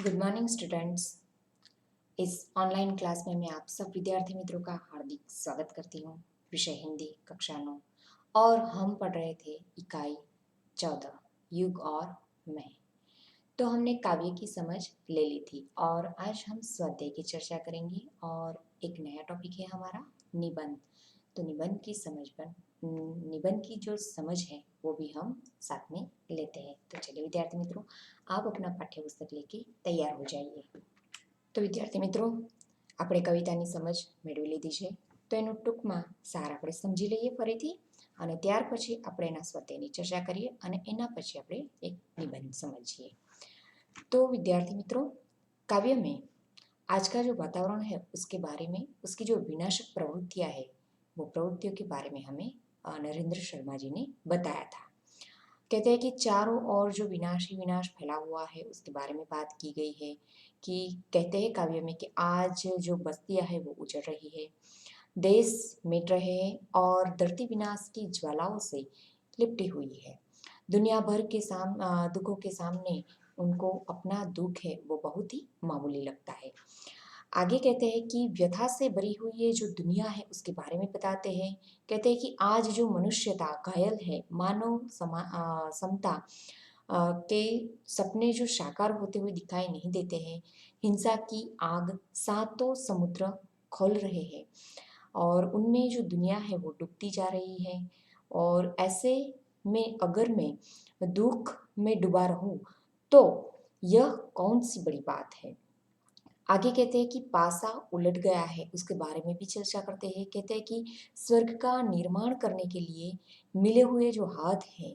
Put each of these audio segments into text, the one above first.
Good morning students. इस online class में मैं आप सब विद्यार्थी मित्रों का हार्दिक स्वागत करती हूँ। विषय हिंदी कक्षा 9 और हम पढ़ रहे थे इकाई 14 युग और मैं। तो हमने काव्य की समझ ले ली थी और आज हम स्वाध्याय की चर्चा करेंगे और एक नया टॉपिक है हमारा निबंध। तो निबंध की जो समझ है वो भी हम साथ में लेते हैं। तो चलिए विद्यार्थी मित्रों, आप अपना पाठ्य पुस्तक लेके तैयार हो जाइए। तो विद्यार्थी મિત્રો, આપણે કવિતાની સમજ મેળવી લીધી છે, તો એનું ટૂંકમાં સાર આપણે સમજી લઈએ ફરીથી અને ત્યાર પછી આપણે એના સ્વતેની ચર્ચા કરીએ અને એના પછી આપણે એક નિબંધ समझिए। तो विद्यार्थी मित्रों, काव्य में आज का जो वातावरण है उसके बारे में, उसकी जो विनाशक प्रवृत्तियां है वो प्रवृत्तियों के बारे में हमें नरेंद्र शर्मा जी ने बताया था। कहते हैं कि चारों ओर जो विनाश ही विनाश फैला हुआ है उसके बारे में बात की गई है कि कहते हैं काव्य में कि आज जो बस्तियां है वो उजड़ रही है, देश मिट रहे हैं और धरती विनाश की ज्वालाओं से लिपटी हुई है। दुनिया भर के दुखों के सामने उनको अपना दुख है वो बहुत ही मामूली लगता है। आगे कहते हैं कि व्यथा से भरी हुई ये जो दुनिया है उसके बारे में बताते हैं। कहते हैं कि आज जो मनुष्यता घायल है, मानव समता के सपने जो साकार होते हुए दिखाई नहीं देते हैं। हिंसा की आग सातों समुद्र खोल रहे हैं और उनमें जो दुनिया है वो डूबती जा रही है। और ऐसे में अगर मैं दुख में डूबा रहूं तो यह कौन सी बड़ी बात है। आगे कहते हैं कि पासा उलट गया है, उसके बारे में भी चर्चा करते हैं। कहते हैं कि स्वर्ग का निर्माण करने के लिए मिले हुए जो हाथ हैं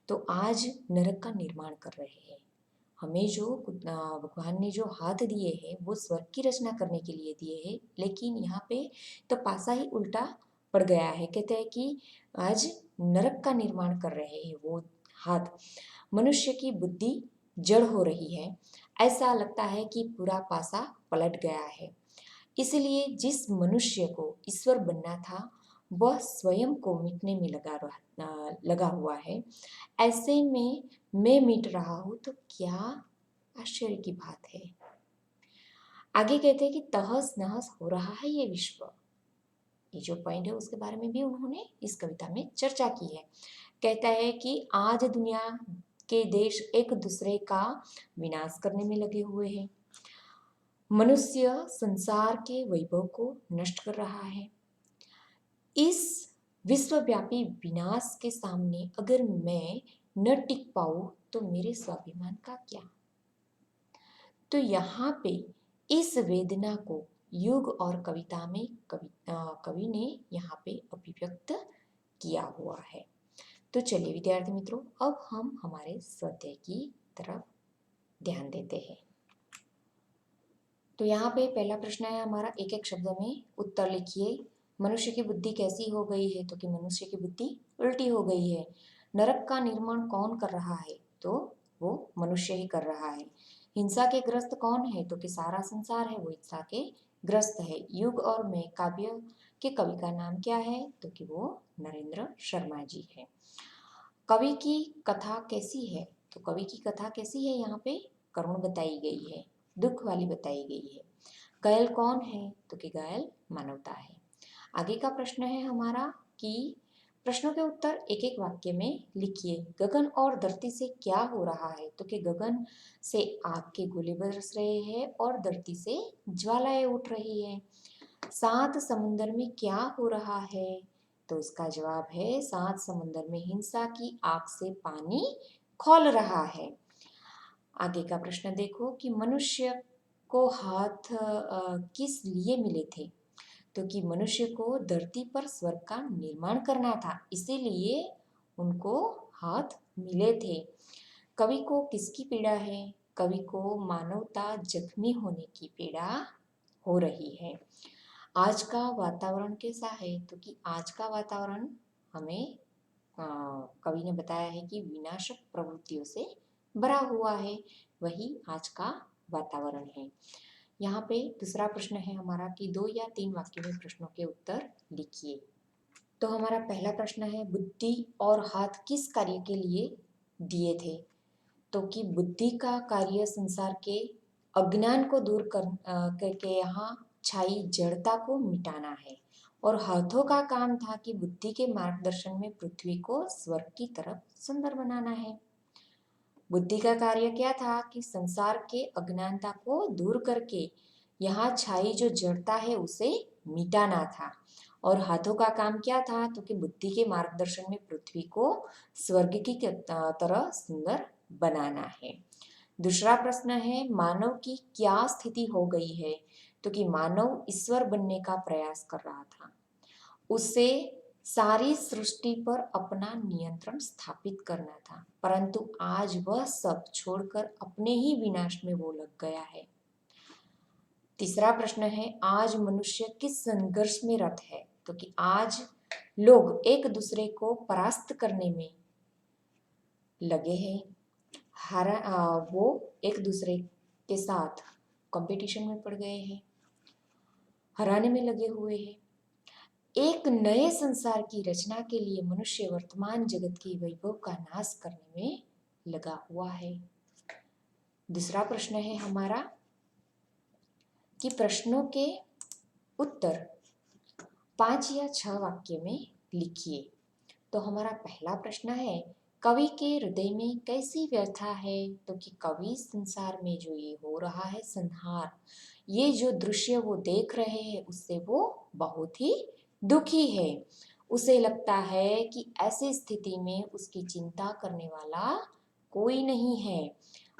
तो आज नरक का निर्माण कर रहे हैं। हमें जो भगवान ने जो हाथ दिए हैं वो स्वर्ग की रचना करने के लिए दिए हैं, लेकिन यहाँ पे तो पासा ही उल्टा पड़ गया है। कहते हैं कि आज नरक का निर्माण कर रहे हैं वो हाथ। मनुष्य की बुद्धि जड़ हो रही है, ऐसा लगता है कि पूरा पासा पलट गया है। इसलिए जिस मनुष्य को ईश्वर बनना था वह स्वयं को मिटने में लगा हुआ है। ऐसे में मैं मिट रहा हूं तो क्या आश्चर्य की बात है। आगे कहते हैं कि तहस नहस हो रहा है ये विश्व। ये जो पॉइंट है उसके बारे में भी उन्होंने इस कविता में चर्चा की है। कहता है कि आज दुनिया के देश एक दूसरे का विनाश करने में लगे हुए हैं। मनुष्य संसार के वैभव को नष्ट कर रहा है। इस विश्वव्यापी विनाश के सामने अगर मैं न टिक पाऊं तो मेरे स्वाभिमान का क्या। तो यहाँ पे इस वेदना को युग और कविता में कवि ने यहाँ पे अभिव्यक्त किया हुआ है। तो चलिए विद्यार्थी मित्रों, अब हम हमारे स्वाध्याय की तरफ ध्यान देते हैं। तो यहाँ पे पहला प्रश्न है हमारा, एक एक शब्द में उत्तर लिखिए। मनुष्य की बुद्धि कैसी हो गई है, तो कि मनुष्य की बुद्धि उल्टी हो गई है। नरक का निर्माण कौन कर रहा है, तो वो मनुष्य ही कर रहा है। हिंसा के ग्रस्त कौन है, तो कि सारा संसार है वो हिंसा के ग्रस्त है। युग और मैं काव्य के कवि का नाम क्या है, तो कि वो नरेंद्र शर्मा जी है। कवि की कथा कैसी है, तो कवि की कथा कैसी है, यहाँ पे करुण बताई गई है, दुख वाली बताई गई है। घायल कौन है, तो कि घायल मानवता है। आगे का प्रश्न है हमारा कि प्रश्नों के उत्तर एक एक वाक्य में लिखिए। गगन और धरती से क्या हो रहा है, तो कि गगन से आग के गोले बरस रहे हैं और धरती से ज्वालाएं उठ रही है। सात समुंदर में क्या हो रहा है, तो उसका जवाब है सात समुंदर में हिंसा की आग से पानी खौल रहा है। आगे का प्रश्न देखो कि मनुष्य को हाथ किस लिए मिले थे, तो कि मनुष्य को धरती पर स्वर्ग का निर्माण करना था, इसीलिए उनको हाथ मिले थे। कवि को किसकी पीड़ा है, कवि को मानवता जख्मी होने की पीड़ा हो रही है। आज का वातावरण कैसा है, तो कि आज का वातावरण हमें कवि ने बताया है कि विनाशक प्रवृत्तियों से भरा हुआ है, वही आज का वातावरण है। यहाँ पे दूसरा प्रश्न है हमारा कि 2 या 3 वाक्यों में प्रश्नों के उत्तर लिखिए। तो हमारा पहला प्रश्न है, बुद्धि और हाथ किस कार्य के लिए दिए थे, तो कि बुद्धि का कार्य संसार के अज्ञान को दूर करके यहाँ छाई जड़ता को मिटाना है। और हाथों का काम था कि बुद्धि के मार्गदर्शन में पृथ्वी को स्वर्ग की तरफ सुंदर बनाना है। बुद्धि का कार्य क्या था कि संसार के अज्ञानता को दूर करके यहाँ छाई जो जड़ता है उसे मिटाना था। और हाथों का काम क्या था तो कि बुद्धि के मार्गदर्शन में पृथ्वी को स्वर्ग की तरह सुंदर बनाना है। दूसरा प्रश्न है, मानव की क्या स्थिति हो गई है? तो कि मानव ईश्वर बनने का प्रयास कर रहा था। उसे सारी सृष्टि पर अपना नियंत्रण स्थापित करना था, परंतु आज वह सब छोड़कर अपने ही विनाश में वो लग गया है। तीसरा प्रश्न है, आज मनुष्य किस संघर्ष में रत है? तो कि आज लोग एक दूसरे को परास्त करने में लगे हैं। वो एक दूसरे के साथ कंपटीशन में पड़ गए हैं, हराने में लगे हुए हैं। एक नए संसार की रचना के लिए मनुष्य वर्तमान जगत के वैभव का नाश करने में लगा हुआ है। दूसरा प्रश्न है हमारा कि प्रश्नों के उत्तर 5 या 6 वाक्य में लिखिए। तो हमारा पहला प्रश्न है, कवि के हृदय में कैसी व्यथा है? तो कि कवि संसार में जो ये हो रहा है संहार, ये जो दृश्य वो देख रहे हैं उससे वो बहुत ही दुखी है। उसे लगता है कि ऐसी स्थिति में उसकी चिंता करने वाला कोई नहीं है।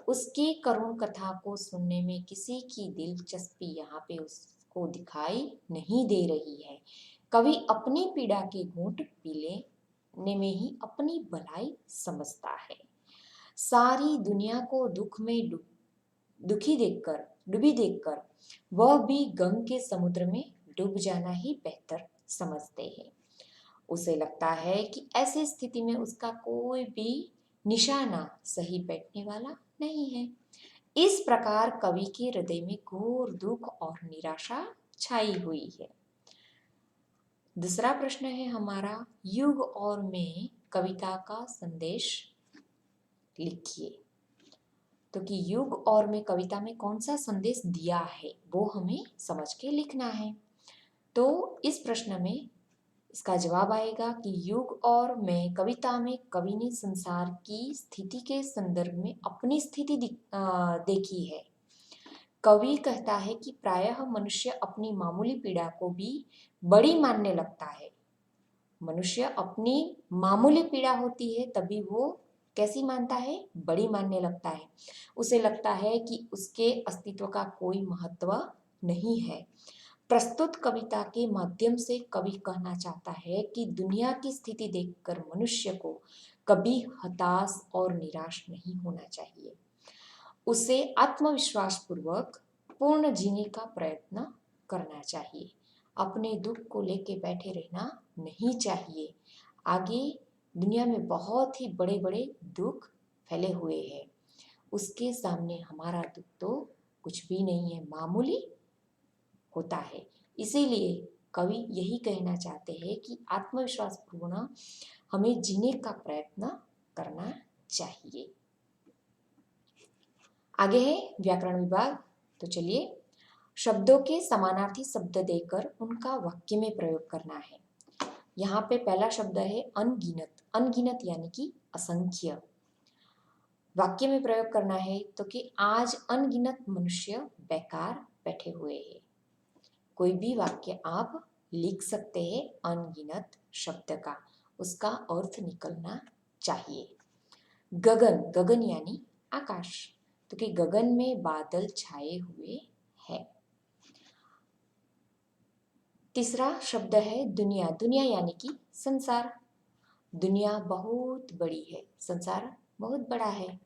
उसकी करुण कथा को सुनने में किसी की दिलचस्पी यहाँ पे उसको दिखाई नहीं दे रही है। कवि अपनी पीड़ा के घूंट पी लेने में ही अपनी भलाई समझता है। सारी दुनिया को दुख में डूबी देखकर वह भी गम के समुद्र में डूब जाना ही बेहतर समझते हैं। उसे लगता है कि ऐसी स्थिति में उसका कोई भी निशाना सही बैठने वाला नहीं है। इस प्रकार कवि के हृदय में घोर दुख और निराशा छाई हुई है। दूसरा प्रश्न है हमारा, युग और में कविता का संदेश लिखिए। तो कि युग और में कविता में कौन सा संदेश दिया है वो हमें समझ के लिखना है। तो इस प्रश्न में इसका जवाब आएगा कि युग और में कविता में कवि ने संसार की स्थिति के संदर्भ में अपनी स्थिति देखी है। कवि कहता है कि प्रायः मनुष्य अपनी मामूली पीड़ा को भी बड़ी मानने लगता है। मनुष्य अपनी मामूली पीड़ा होती है तभी वो कैसी मानता है? बड़ी मानने लगता है। उसे लगता है कि उसके अस्तित्व का कोई महत्व नहीं है। प्रस्तुत कविता के माध्यम से कवि कहना चाहता है कि दुनिया की स्थिति देखकर मनुष्य को कभी हताश और निराश नहीं होना चाहिए। उसे आत्मविश्वास पूर्वक पूर्ण जीने का प्रयत्न करना चाहिए। अपने दुख को लेके बैठे रहना नहीं चाहिए। आगे दुनिया में बहुत ही बड़े बड़े दुख फैले हुए हैं, उसके सामने हमारा दुख तो कुछ भी नहीं है, मामूली होता है। इसीलिए कवि यही कहना चाहते हैं कि आत्मविश्वास पूर्ण हमें जीने का प्रयत्न करना चाहिए। आगे है व्याकरण विभाग। तो चलिए, शब्दों के समानार्थी शब्द देकर उनका वाक्य में प्रयोग करना है। यहाँ पे पहला शब्द है अनगिनत। अनगिनत यानी कि असंख्य। वाक्य में प्रयोग करना है तो कि आज अनगिनत मनुष्य बेकार बैठे हुए हैं। कोई भी वाक्य आप लिख सकते हैं अनगिनत शब्द का, उसका अर्थ निकलना चाहिए। गगन, गगन यानी आकाश, तो कि गगन में बादल छाए हुए हैं। तीसरा शब्द है दुनिया। दुनिया यानी कि संसार। दुनिया बहुत बड़ी है, संसार बहुत बड़ा है।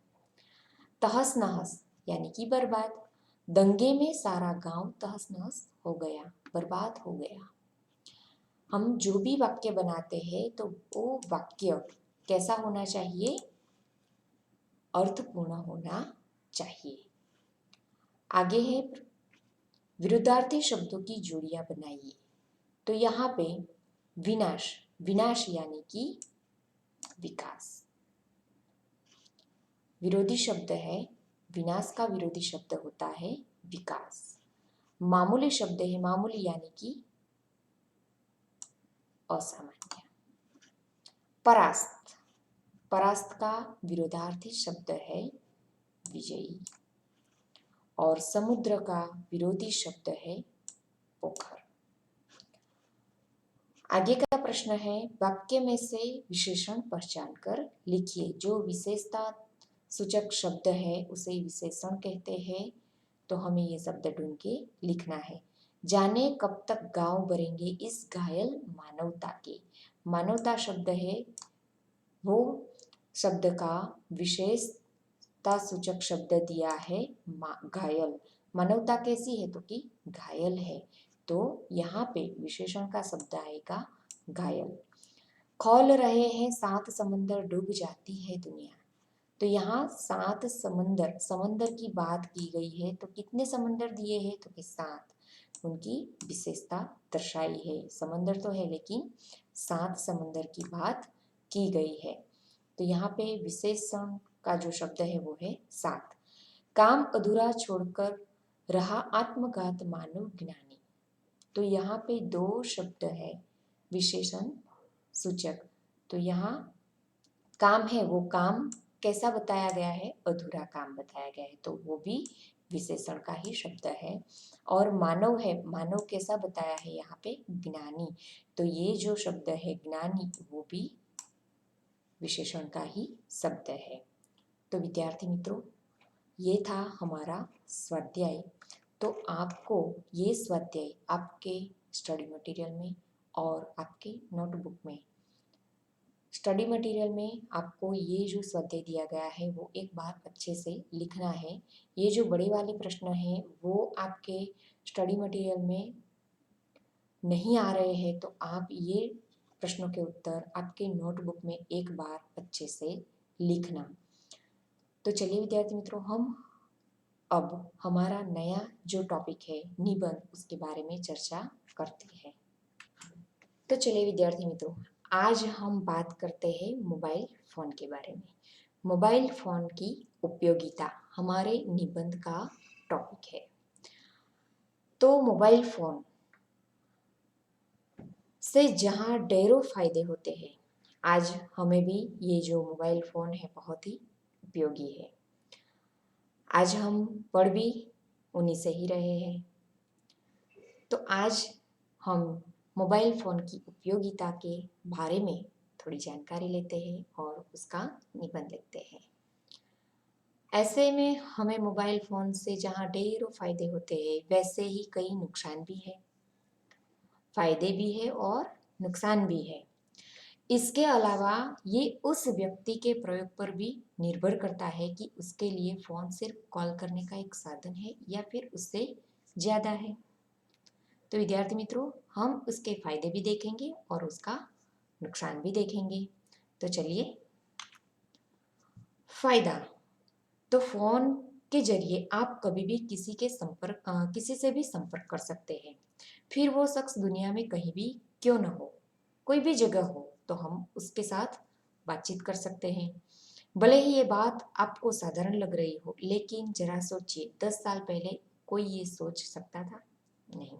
तहस नहस यानी कि बर्बाद। दंगे में सारा गांव तहस नहस हो गया, बर्बाद हो गया। हम जो भी वाक्य बनाते हैं तो वो वाक्य कैसा होना चाहिए? अर्थपूर्ण होना चाहिए। आगे है विरुद्धार्थी शब्दों की जोड़ियां बनाइए। तो यहाँ पे विनाश, विनाश यानी कि विकास। विरोधी शब्द है विनाश का विरोधी शब्द होता है विकास। मामूली शब्द है, मामूली यानी कि असामान्य। परास्त, परास्त का विरोधार्थी शब्द है विजयी। और समुद्र का विरोधी शब्द है पोखर। आगे का प्रश्न है, वाक्य में से विशेषण पहचान कर लिखिए। जो विशेषता सूचक शब्द है उसे विशेषण कहते हैं। तो हमें ये शब्द ढूंढ के लिखना है। जाने कब तक गांव भरेंगे इस घायल मानवता के। मानवता शब्द है, वो शब्द का विशेषता सूचक शब्द दिया है घायल। मानवता कैसी है तो कि घायल है, तो यहाँ पे विशेषण का शब्द आएगा घायल। खौल रहे हैं 7 समंदर, डूब जाती है दुनिया। तो यहाँ 7 समंदर, समंदर की बात की गई है। तो कितने समंदर दिए हैं तो कि 7। उनकी विशेषता दर्शाई है। समंदर तो है लेकिन 7 समंदर की बात की गई है। तो यहाँ पे विशेषण का जो शब्द है वो है 7। काम अधूरा छोड़कर रहा आत्मघात मानव ज्ञानी। तो यहाँ पे 2 शब्द है विशेषण सूचक। तो यहाँ काम है, वो काम कैसा बताया गया है, अधूरा काम बताया गया है, तो वो भी विशेषण का ही शब्द है। और मानव है, मानव कैसा बताया है यहाँ पे, ज्ञानी। तो ये जो शब्द है ज्ञानी वो भी विशेषण का ही शब्द है। तो विद्यार्थी मित्रों, ये था हमारा स्वाध्याय। तो आपको ये स्वाध्याय आपके स्टडी मटेरियल में और आपके नोटबुक में, स्टडी मटेरियल में आपको ये जो स्वाध्याय दिया गया है वो एक बार अच्छे से लिखना है। ये जो बड़े वाले प्रश्न हैं वो आपके स्टडी मटेरियल में नहीं आ रहे हैं, तो आप ये प्रश्नों के उत्तर आपके नोटबुक में एक बार अच्छे से लिखना। तो चलिए विद्यार्थी मित्रों, हम अब हमारा नया जो टॉपिक है निबंध, उसके बारे में चर्चा करते हैं। तो चलिए विद्यार्थी मित्रों, आज हम बात करते हैं मोबाइल फ़ोन के बारे में। मोबाइल फ़ोन की उपयोगिता हमारे निबंध का टॉपिक है। तो मोबाइल फ़ोन से जहाँ ढेरों फायदे होते हैं, आज हमें भी ये जो मोबाइल फ़ोन है बहुत ही उपयोगी है। आज हम पढ़ भी उन्हीं से ही रहे हैं। तो आज हम मोबाइल फ़ोन की उपयोगिता के बारे में थोड़ी जानकारी लेते हैं और उसका निबंध लिखते हैं। ऐसे में हमें मोबाइल फ़ोन से जहाँ ढेरों फायदे होते हैं, वैसे ही कई नुकसान भी है। फायदे भी है और नुकसान भी है। इसके अलावा ये उस व्यक्ति के प्रयोग पर भी निर्भर करता है कि उसके लिए फ़ोन सिर्फ कॉल करने का एक साधन है या फिर उससे ज़्यादा है। तो विद्यार्थी मित्रों, हम उसके फायदे भी देखेंगे और उसका नुकसान भी देखेंगे। तो चलिए, फायदा। तो फ़ोन के जरिए आप कभी भी किसी से भी संपर्क कर सकते हैं। फिर वो शख्स दुनिया में कहीं भी क्यों न हो, कोई भी जगह हो, तो हम उसके साथ बातचीत कर सकते हैं। भले ही ये बात आपको साधारण लग रही हो, लेकिन जरा सोचिए, 10 साल पहले कोई ये सोच सकता था? नहीं।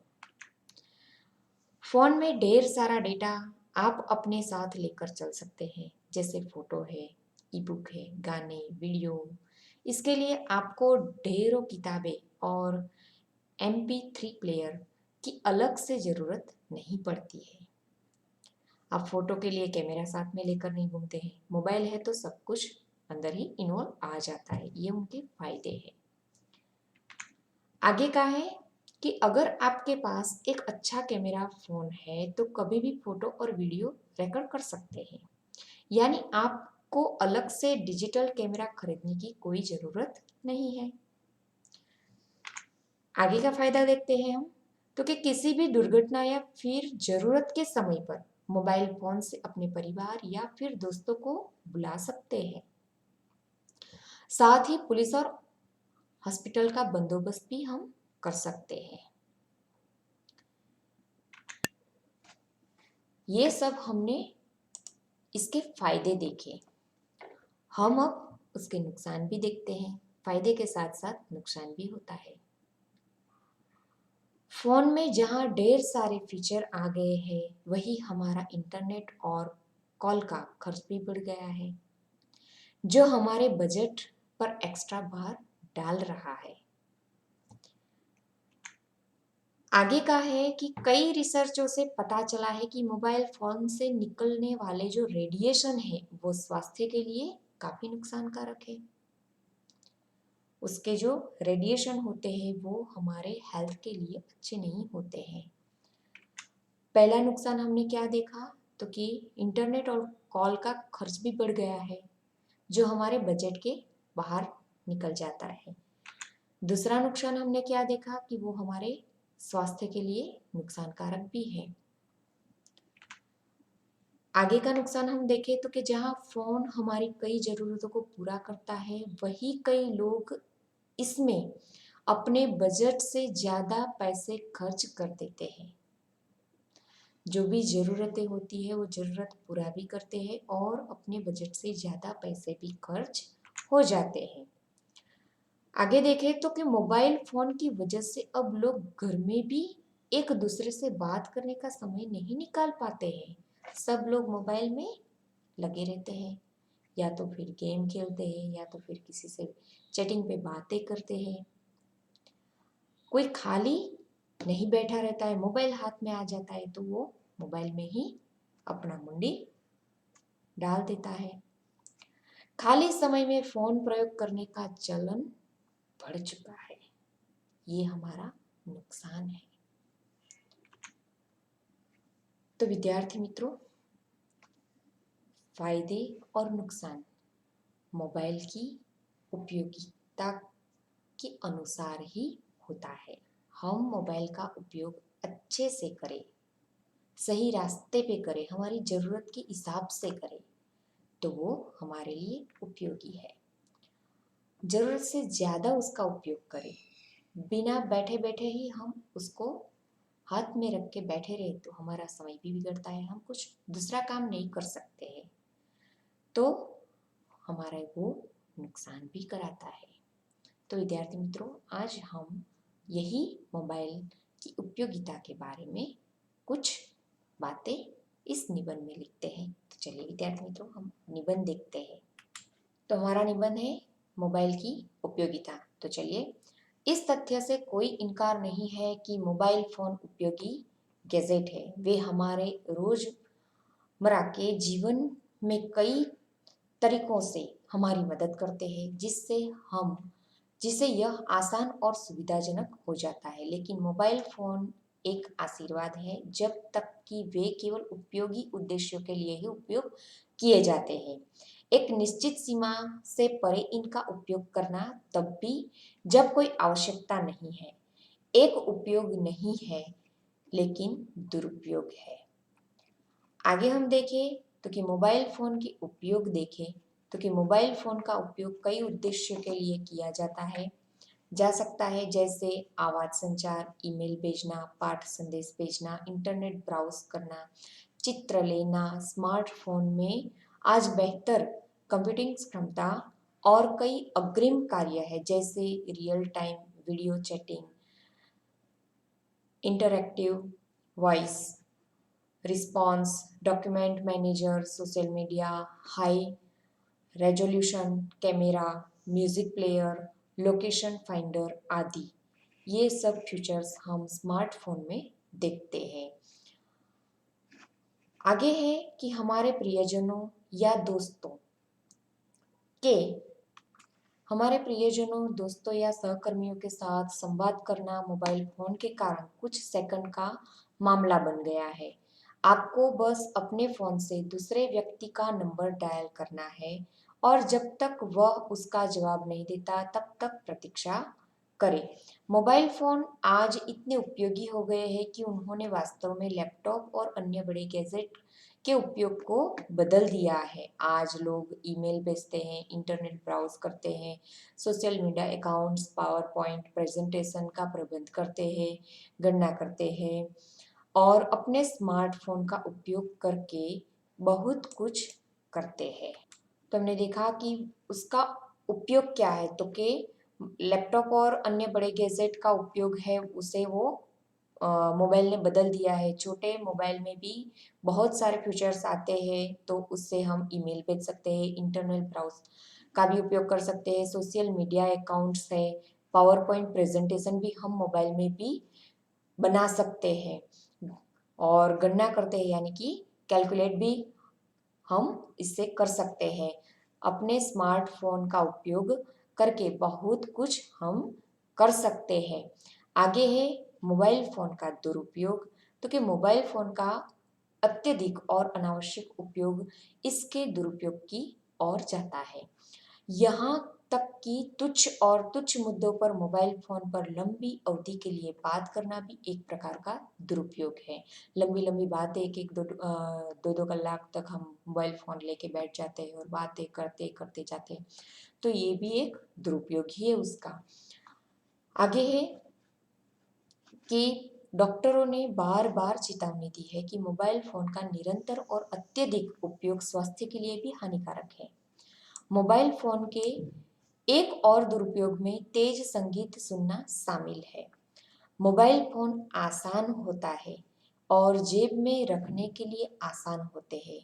फ़ोन में ढेर सारा डेटा आप अपने साथ लेकर चल सकते हैं, जैसे फ़ोटो है, ई बुक है, गाने, वीडियो। इसके लिए आपको ढेरों किताबें और MP3 प्लेयर की अलग से ज़रूरत नहीं पड़ती है। आप फ़ोटो के लिए कैमरा साथ में लेकर नहीं घूमते हैं। मोबाइल है तो सब कुछ अंदर ही इन्वॉल्व आ जाता है। ये उनके फायदे हैं। आगे का है कि अगर आपके पास एक अच्छा कैमरा फ़ोन है तो कभी भी फ़ोटो और वीडियो रिकॉर्ड कर सकते हैं। यानी आपको अलग से डिजिटल कैमरा खरीदने की कोई ज़रूरत नहीं है। आगे का फायदा देखते हैं हम। तो कि किसी भी दुर्घटना या फिर ज़रूरत के समय पर मोबाइल फ़ोन से अपने परिवार या फिर दोस्तों को बुला सकते हैं। साथ ही पुलिस और हॉस्पिटल का बंदोबस्त भी हम कर सकते हैं। ये सब हमने इसके फायदे देखे। हम अब उसके नुकसान भी देखते हैं। फायदे के साथ साथ नुकसान भी होता है। फोन में जहां ढेर सारे फीचर आ गए हैं, वही हमारा इंटरनेट और कॉल का खर्च भी बढ़ गया है, जो हमारे बजट पर एक्स्ट्रा भार डाल रहा है। आगे का है कि कई रिसर्चों से पता चला है कि मोबाइल फोन से निकलने वाले जो रेडिएशन है वो स्वास्थ्य के लिए काफी नुकसानकारक है। उसके जो रेडिएशन होते हैं वो हमारे हेल्थ के लिए अच्छे नहीं होते हैं। पहला नुकसान हमने क्या देखा, तो कि इंटरनेट और कॉल का खर्च भी बढ़ गया है, जो हमारे बजट के बाहर निकल जाता है। दूसरा नुकसान हमने क्या देखा कि वो हमारे स्वास्थ्य के लिए नुकसानकारक भी है। आगे का नुकसान हम देखें तो कि जहाँ फोन हमारी कई जरूरतों को पूरा करता है, वही कई लोग इसमें अपने बजट से ज्यादा पैसे खर्च कर देते हैं। जो भी ज़रूरतें होती है वो ज़रूरत पूरा भी करते हैं और अपने बजट से ज़्यादा पैसे भी खर्च हो जाते हैं। आगे देखें तो कि मोबाइल फ़ोन की वजह से अब लोग घर में भी एक दूसरे से बात करने का समय नहीं निकाल पाते हैं। सब लोग मोबाइल में लगे रहते हैं, या तो फिर गेम खेलते हैं या तो फिर किसी से चैटिंग पे बातें करते हैं। कोई खाली नहीं बैठा रहता है, मोबाइल हाथ में आ जाता है तो वो मोबाइल में ही अपना मुंडी डाल देता है। खाली समय में फोन प्रयोग करने का चलन बढ़ चुका है, ये हमारा नुकसान है। तो विद्यार्थी मित्रों, फायदे और नुकसान मोबाइल की उपयोगिता के अनुसार ही होता है। हम मोबाइल का उपयोग अच्छे से करें, सही रास्ते पे करें, हमारी ज़रूरत के हिसाब से करें तो वो हमारे लिए उपयोगी है। ज़रूरत से ज़्यादा उसका उपयोग करें, बिना बैठे बैठे ही हम उसको हाथ में रख के बैठे रहे तो हमारा समय भी बिगड़ता है, हम कुछ दूसरा काम नहीं कर सकते हैं, तो हमारा वो नुकसान भी कराता है। तो विद्यार्थी मित्रों, आज हम यही मोबाइल की उपयोगिता के बारे में कुछ बातें इस निबंध में लिखते हैं। तो चलिए विद्यार्थी मित्रों, हम निबंध देखते हैं। तो हमारा निबंध है मोबाइल की उपयोगिता। तो चलिए, इस तथ्य से कोई इनकार नहीं है कि मोबाइल फोन उपयोगी गैजेट है। वे हमारे रोजमर्रा के जीवन में कई तरीकों से हमारी मदद करते हैं, जिससे यह आसान और सुविधाजनक हो जाता है। लेकिन मोबाइल फोन एक आशीर्वाद है जब तक कि वे केवल उपयोगी उद्देश्यों के लिए ही उपयोग किए जाते हैं। एक निश्चित सीमा से परे इनका उपयोग करना तब भी जब कोई आवश्यकता नहीं है। एक उपयोग नहीं है लेकिन दुरुपयोग है। आगे हम देखें तो कि मोबाइल फोन के उपयोग देखें तो कि मोबाइल फोन का उपयोग कई उद्देश्यों के लिए किया जा सकता है, जैसे आवाज संचार, ईमेल भेजना, पाठ संदेश भेजना, इंटरनेट ब्राउज करना, चित्र लेना। स्मार्टफोन में आज बेहतर कंप्यूटिंग क्षमता और कई अग्रिम कार्य है, जैसे real time video chatting, interactive voice response, document manager, social media, high resolution camera, music player, location finder आदि। ये सब फीचर्स हम स्मार्टफोन में देखते हैं। आगे है कि हमारे प्रियजनों या के दोस्तों या सहकर्मियों के साथ संवाद करना मोबाइल फोन के कारण कुछ सेकंड का मामला बन गया है। आपको बस अपने फोन से दूसरे व्यक्ति का नंबर डायल करना है और जब तक वह उसका जवाब नहीं देता तब तक प्रतीक्षा करें। मोबाइल फोन आज इतने उपयोगी हो गए हैं कि उन्होंने वास्तव में लैपटॉप और अन्य बड़े गैजेट के उपयोग को बदल दिया है। आज लोग ईमेल भेजते हैं, इंटरनेट ब्राउज करते हैं, social media accounts, power point presentation का प्रबंध करते हैं, गणना करते हैं और अपने स्मार्टफोन का उपयोग करके बहुत कुछ करते हैं। तो हमने देखा कि उसका उपयोग क्या है, तो कि लैपटॉप और अन्य बड़े गैजेट का उपयोग है उसे वो मोबाइल ने बदल दिया है। छोटे मोबाइल में भी बहुत सारे फीचर्स आते हैं, तो उससे हम ईमेल भेज सकते हैं, इंटरनल ब्राउज का भी उपयोग कर सकते हैं, सोशल मीडिया अकाउंट्स है, पावर पॉइंट प्रेजेंटेशन भी हम मोबाइल में भी बना सकते हैं और गणना करते हैं, यानी कि कैलकुलेट भी हम इससे कर सकते हैं। अपने स्मार्टफोन का उपयोग करके बहुत कुछ हम कर सकते हैं। आगे है मोबाइल फ़ोन का दुरुपयोग। तो कि मोबाइल फ़ोन का अत्यधिक और अनावश्यक उपयोग इसके दुरुपयोग की ओर जाता है। यहाँ तक कि तुच्छ मुद्दों पर मोबाइल फ़ोन पर लंबी अवधि के लिए बात करना भी एक प्रकार का दुरुपयोग है। लंबी-लंबी बातें 1-1 2-2 कलाक तक हम मोबाइल फ़ोन लेके बैठ जाते हैं और बातें करते जाते हैं। तो ये भी एक दुरुपयोग ही है उसका। आगे है कि डॉक्टरों ने बार-बार चेतावनी दी है कि मोबाइल फ़ोन का निरंतर और अत्यधिक उपयोग स्वास्थ्य के लिए भी हानिकारक है। मोबाइल फ़ोन के एक और दुरुपयोग में तेज संगीत सुनना शामिल है। मोबाइल फ़ोन आसान होता है और जेब में रखने के लिए आसान होते हैं।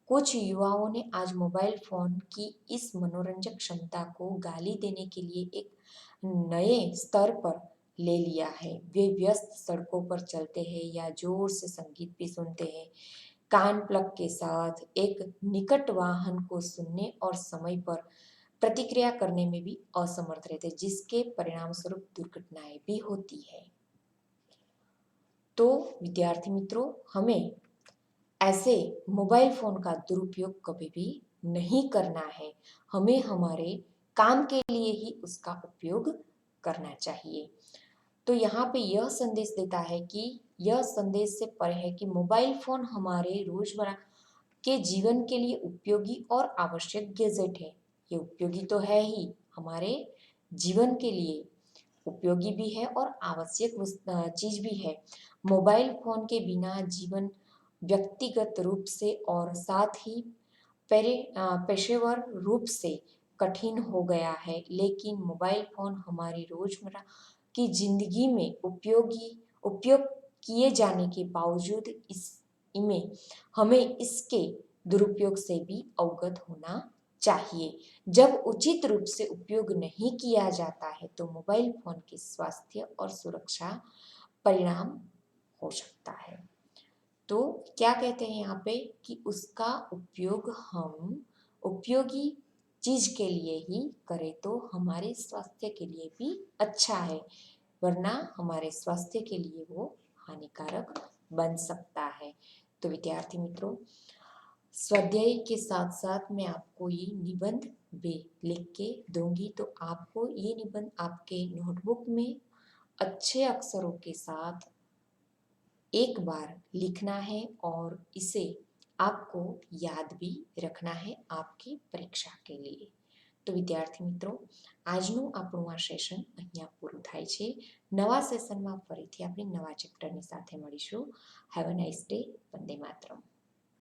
कुछ युवाओं ने आज मोबाइल फ़ोन की इस मनोरंजक क्षमता को गाली देने के लिए एक नए स्तर पर ले लिया है। वे व्यस्त सड़कों पर चलते हैं या जोर से संगीत भी सुनते हैं, कान प्लग के साथ एक निकट वाहन को सुनने और समय पर प्रतिक्रिया करने में भी असमर्थ रहते, जिसके परिणाम स्वरूप दुर्घटनाएं भी होती है। तो विद्यार्थी मित्रों, हमें ऐसे मोबाइल फ़ोन का दुरुपयोग कभी भी नहीं करना है। हमें हमारे काम के लिए ही उसका उपयोग करना चाहिए। तो यहाँ पे यह संदेश देता है कि यह संदेश से परे है कि मोबाइल फ़ोन हमारे रोज़मर्रा के जीवन के लिए उपयोगी और आवश्यक गैजेट है। ये उपयोगी तो है ही, हमारे जीवन के लिए उपयोगी भी है और आवश्यक चीज़ भी है। मोबाइल फ़ोन के बिना जीवन व्यक्तिगत रूप से और साथ ही पेशेवर रूप से कठिन हो गया है, लेकिन मोबाइल फ़ोन हमारी रोज़मर्रा की ज़िंदगी में उपयोग किए जाने के बावजूद इमें हमें इसके दुरुपयोग से भी अवगत होना चाहिए। जब उचित रूप से उपयोग नहीं किया जाता है तो मोबाइल फ़ोन के स्वास्थ्य और सुरक्षा परिणाम हो सकता है। तो क्या कहते हैं यहाँ पे कि उसका उपयोग हम उपयोगी चीज़ के लिए ही करें तो हमारे स्वास्थ्य के लिए भी अच्छा है, वरना हमारे स्वास्थ्य के लिए वो हानिकारक बन सकता है। तो विद्यार्थी मित्रों, स्वाध्याय के साथ साथ मैं आपको ये निबंध भी लिख के दूंगी, तो आपको ये निबंध आपके नोटबुक में अच्छे अक्षरों के साथ एक बार लिखना है और इसे आपको याद भी रखना है आपकी परीक्षा के लिए। તો વિદ્યાર્થી મિત્રો, આજનું આપણું આ સેશન અહીંયા પૂરું થાય છે. નવા સેશનમાં ફરીથી આપણે નવા ચેપ્ટરની સાથે મળીશું. Have a nice day. Vande Mataram.